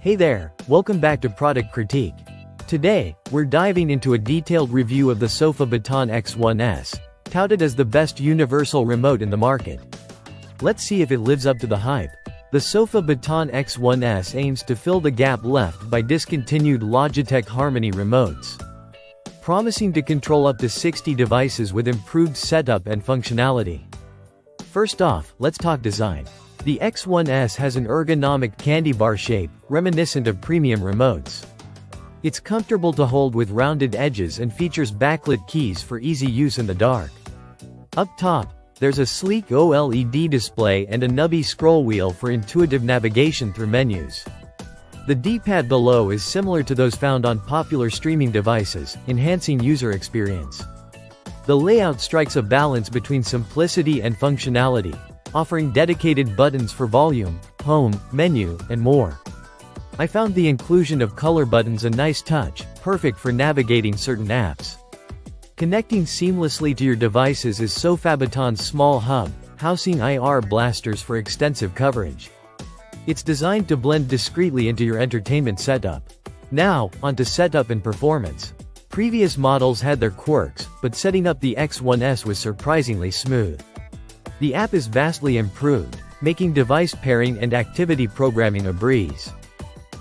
Hey there, welcome back to Product Critique. Today, we're diving into a detailed review of the Sofabaton X1S, touted as the best universal remote in the market. Let's see if it lives up to the hype. The Sofabaton X1S aims to fill the gap left by discontinued Logitech Harmony remotes, promising to control up to 60 devices with improved setup and functionality. First off, let's talk design. The X1S has an ergonomic candy bar shape, reminiscent of premium remotes. It's comfortable to hold with rounded edges and features backlit keys for easy use in the dark. Up top, there's a sleek OLED display and a nubby scroll wheel for intuitive navigation through menus. The D-pad below is similar to those found on popular streaming devices, enhancing user experience. The layout strikes a balance between simplicity and functionality, offering dedicated buttons for volume, home, menu, and more. I found the inclusion of color buttons a nice touch, perfect for navigating certain apps. Connecting seamlessly to your devices is Sofabaton's small hub, housing IR blasters for extensive coverage. It's designed to blend discreetly into your entertainment setup. Now, onto setup and performance. Previous models had their quirks, but setting up the X1S was surprisingly smooth. The app is vastly improved, making device pairing and activity programming a breeze.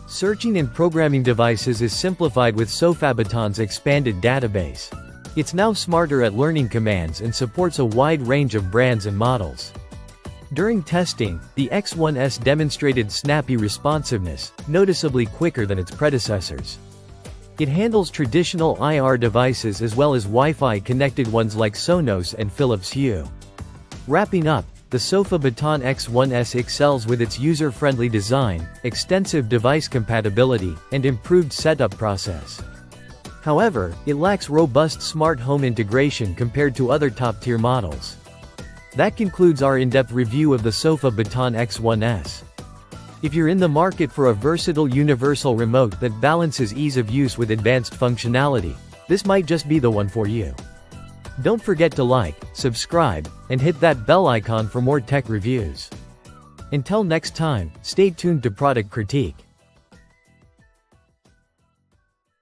Searching and programming devices is simplified with Sofabaton's expanded database. It's now smarter at learning commands and supports a wide range of brands and models. During testing, the X1S demonstrated snappy responsiveness, noticeably quicker than its predecessors. It handles traditional IR devices as well as Wi-Fi connected ones like Sonos and Philips Hue. Wrapping up, the Sofabaton X1S excels with its user-friendly design, extensive device compatibility, and improved setup process. However, it lacks robust smart home integration compared to other top-tier models. That concludes our in-depth review of the Sofabaton X1S. If you're in the market for a versatile universal remote that balances ease of use with advanced functionality, this might just be the one for you. Don't forget to like, subscribe, and hit that bell icon for more tech reviews. Until next time, stay tuned to Product Critique.